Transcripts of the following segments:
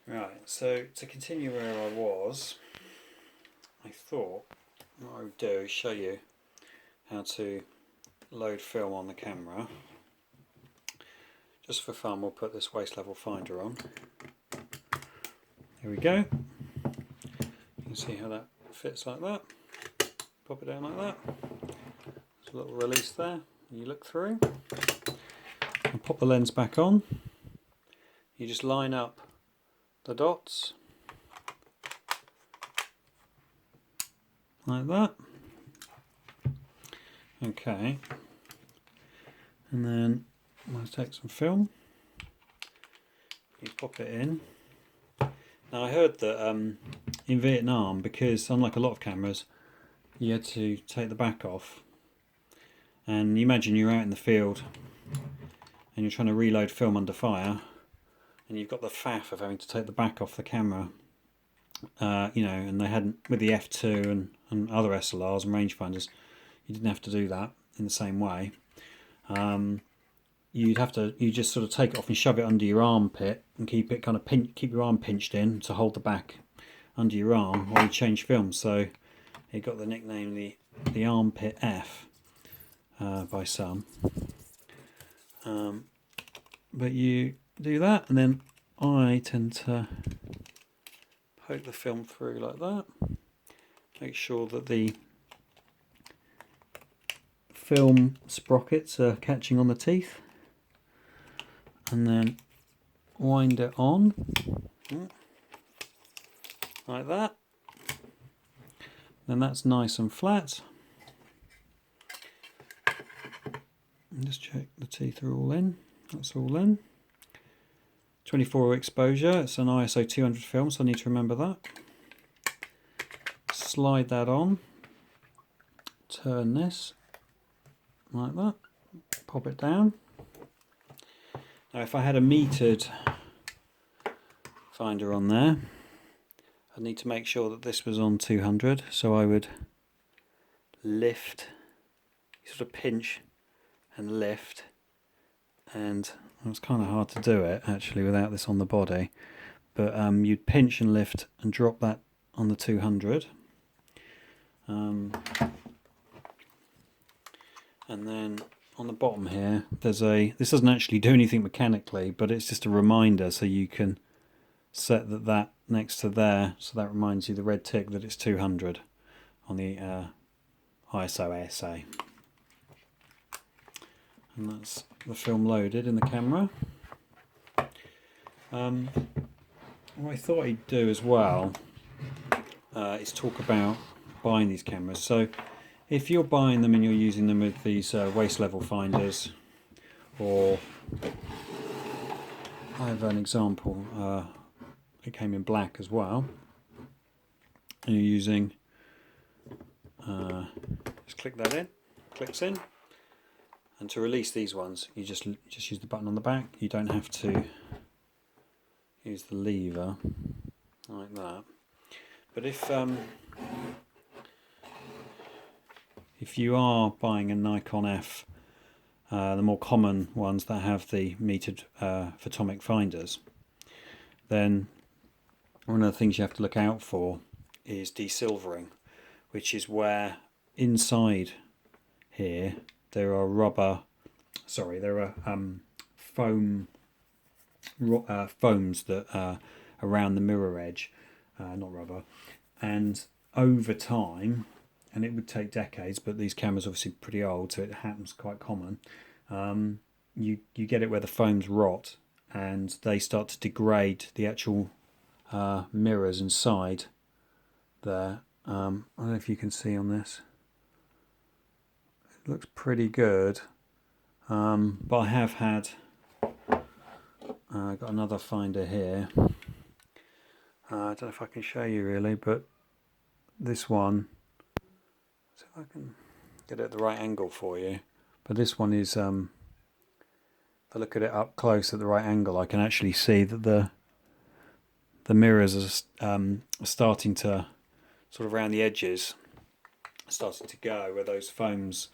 Right, so to continue where I was, I thought what I would do is show you how to load film on the camera. Just for fun, we'll put this waist level finder on. Here we go. You can see how that fits like that. Pop it down like that. There's a little release there. You look through. I'll pop the lens back on. You just line up the dots like that. Okay, and then I'm going to take some film. You pop it in. Now I heard that in Vietnam, because unlike a lot of cameras, you had to take the back off. And you imagine you're out in the field and you're trying to reload film under fire, and you've got the faff of having to take the back off the camera. And they hadn't, with the F2 and other SLRs and rangefinders, you didn't have to do that in the same way. You just sort of take it off and shove it under your armpit and keep it kind of keep your arm pinched in to hold the back under your arm while you change film. So it got the nickname the armpit F by some. But you do that, and then I tend to poke the film through like that. Make sure that the film sprockets are catching on the teeth, and then wind it on like that. Then that's nice and flat. And just check the teeth are all in. That's all in. 24 exposure. It's an ISO 200 film, so I need to remember that. Slide that on. Turn this like that. Pop it down. Now, if I had a metered finder on there, I'd need to make sure that this was on 200. So I would lift, sort of pinch and lift, and it was kind of hard to do it actually without this on the body, but you'd pinch and lift and drop that on the 200, and then on the bottom here there's this doesn't actually do anything mechanically, but it's just a reminder, so you can set that next to there, so that reminds you, the red tick, that it's 200 on the ISO ASA. And that's the film loaded in the camera. What I thought I'd do as well is talk about buying these cameras. So if you're buying them and you're using them with these waist level finders, or I have an example, it came in black as well, and you're using, just click that in, clicks in. And to release these ones, you just use the button on the back. You don't have to use the lever like that. But if you are buying a Nikon-F, the more common ones that have the metered photomic finders, then one of the things you have to look out for is desilvering, which is where inside here there are foams that are around the mirror edge, not rubber, and over time, and it would take decades, but these cameras are obviously pretty old, so it happens quite common, you get it where the foams rot and they start to degrade the actual mirrors inside there. I don't know if you can see on this. Looks pretty good, but I have had got another finder here. I don't know if I can show you really, but this one, see if I can get it at the right angle for you, but this one is, if I look at it up close at the right angle, I can actually see that the mirrors are starting to, sort of around the edges, starting to go where those foams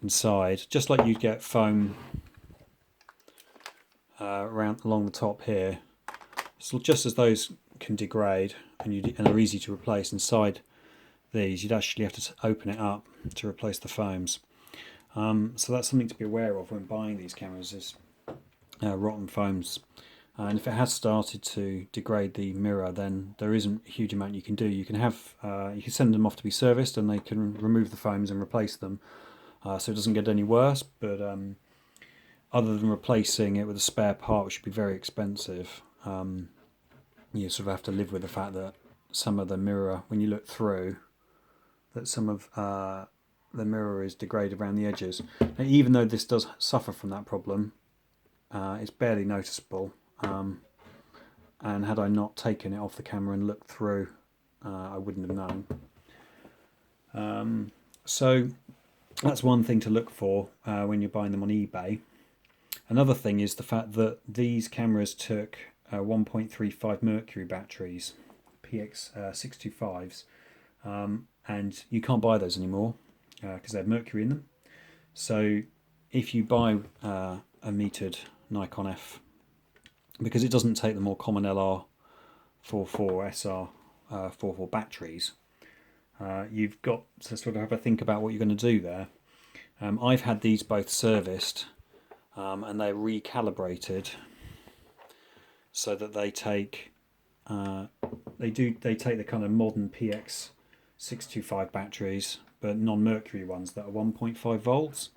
inside, just like you'd get foam around along the top here. So just as those can degrade and are easy to replace, inside these you'd actually have to open it up to replace the foams. So that's something to be aware of when buying these cameras, is rotten foams. And if it has started to degrade the mirror, then there isn't a huge amount you can do. You can send them off to be serviced, and they can remove the foams and replace them, so it doesn't get any worse. But other than replacing it with a spare part, which would be very expensive, you sort of have to live with the fact that some of the mirror, when you look through, that some of the mirror is degraded around the edges. Now, even though this does suffer from that problem, it's barely noticeable. And had I not taken it off the camera and looked through, I wouldn't have known. So that's one thing to look for when you're buying them on eBay. Another thing is the fact that these cameras took 1.35 mercury batteries, PX625s, and you can't buy those anymore because they have mercury in them. So if you buy a metered Nikon-F, because it doesn't take the more common LR44 SR44 batteries, you've got to sort of have a think about what you're going to do there. I've had these both serviced, and they're recalibrated so that they take they take the kind of modern PX625 batteries, but non-mercury ones that are 1.5 volts.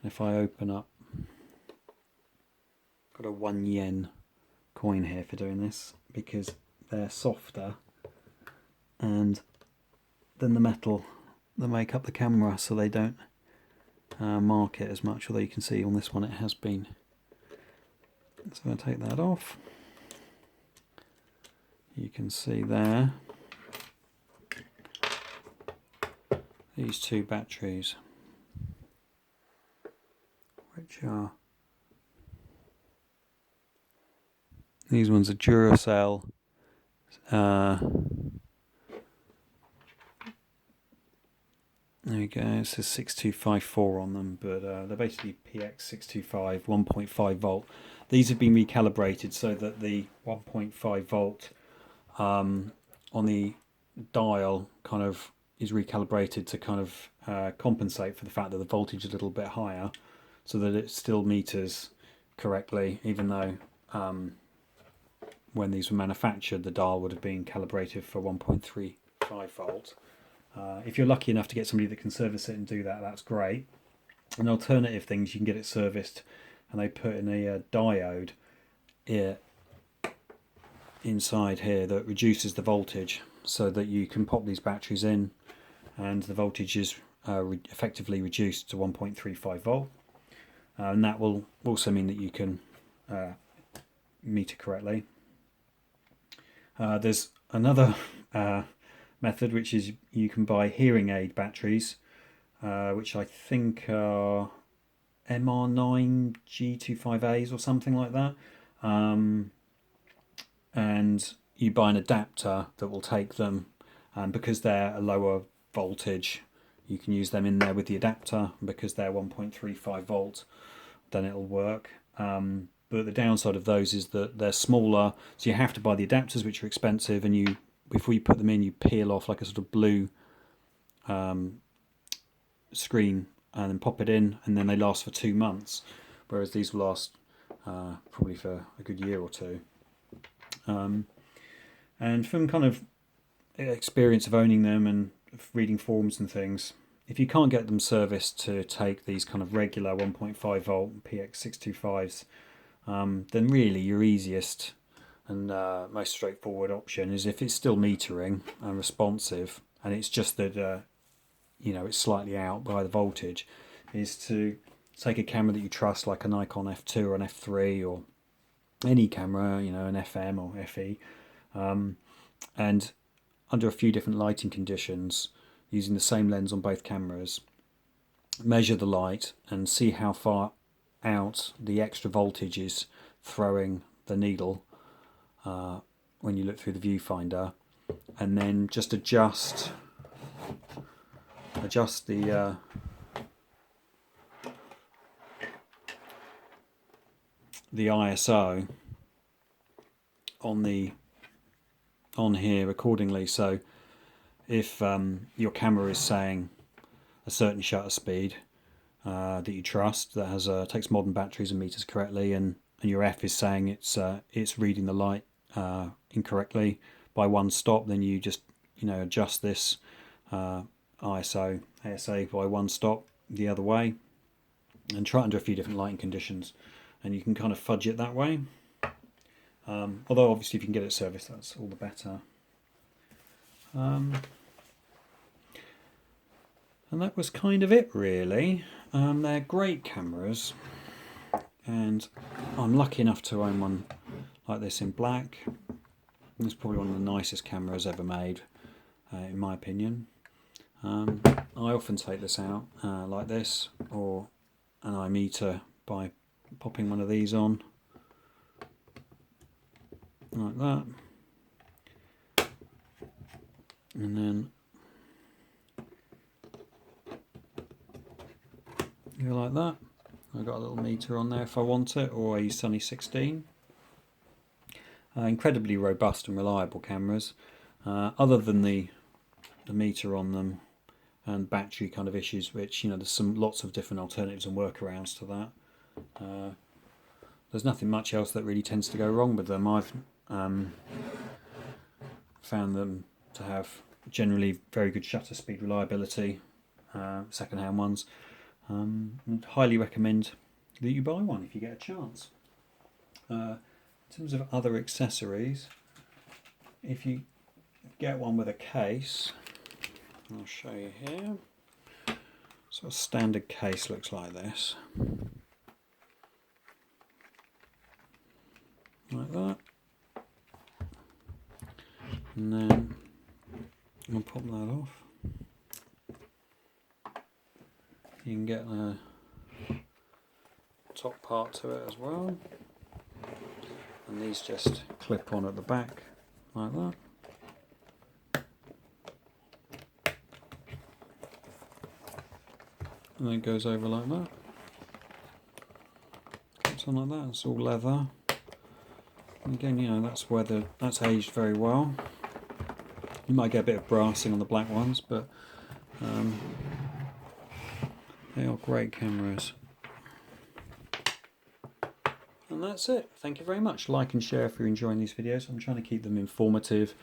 And if I open up, got a 1 yen coin here for doing this, because they're softer and than the metal that make up the camera, so they don't mark it as much, although you can see on this one it has been. So I'm going to take that off. You can see there these two batteries, which are, these ones are Duracell there we go, it says 6254 on them, but they're basically PX625 1.5 volt. These have been recalibrated so that the 1.5 volt on the dial kind of is recalibrated to kind of compensate for the fact that the voltage is a little bit higher, so that it still meters correctly, even though when these were manufactured the dial would have been calibrated for 1.35 volt. If you're lucky enough to get somebody that can service it and do that, that's great. An alternative things, you can get it serviced and they put in a diode inside here that reduces the voltage, so that you can pop these batteries in and the voltage is effectively reduced to 1.35 volt, and that will also mean that you can meter correctly. There's another method, which is you can buy hearing aid batteries, which I think are MR9 G25As or something like that, and you buy an adapter that will take them, and because they're a lower voltage you can use them in there with the adapter, and because they're 1.35 volt then it'll work. But the downside of those is that they're smaller, so you have to buy the adapters, which are expensive, and you, before you put them in, you peel off like a sort of blue screen and then pop it in, and then they last for 2 months, whereas these will last probably for a good year or two. And from kind of experience of owning them and reading forums and things, if you can't get them serviced to take these kind of regular 1.5 volt PX625s, then really your easiest and most straightforward option is, if it's still metering and responsive and it's just that it's slightly out by the voltage, is to take a camera that you trust, like a Nikon F2 or an F3 or any camera, an FM or FE, and under a few different lighting conditions, using the same lens on both cameras, measure the light and see how far out the extra voltage is throwing the needle when you look through the viewfinder, and then just adjust the ISO on here accordingly. So if your camera is saying a certain shutter speed that you trust, that has takes modern batteries and meters correctly, and your F is saying it's reading the light incorrectly by 1 stop, then you just adjust this ISO ASA by 1 stop the other way, and try under a few different lighting conditions, and you can kind of fudge it that way. Although obviously if you can get it serviced, that's all the better. And that was kind of it really. They're great cameras, and I'm lucky enough to own one like this in black. It's probably one of the nicest cameras ever made, in my opinion. I often take this out like this, or an eye meter, by popping one of these on like that, and then go like that. I've got a little meter on there if I want it, or a Sunny 16. Incredibly robust and reliable cameras, other than the meter on them and battery kind of issues, which there's lots of different alternatives and workarounds to that. There's nothing much else that really tends to go wrong with them. I've found them to have generally very good shutter speed reliability, second-hand ones. And highly recommend that you buy one if you get a chance. In terms of other accessories, if you get one with a case, I'll show you here. So a standard case looks like this, like that, and then I'll pop that off. You can get a top part to it as well, and these just clip on at the back like that. And then it goes over like that. Clips on like that. It's all leather. And again, that's aged very well. You might get a bit of brassing on the black ones, but they are great cameras. And that's it. Thank you very much. Like and share if you're enjoying these videos. I'm trying to keep them informative,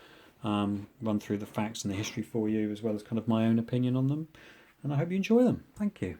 run through the facts and the history for you, as well as kind of my own opinion on them. And I hope you enjoy them. Thank you.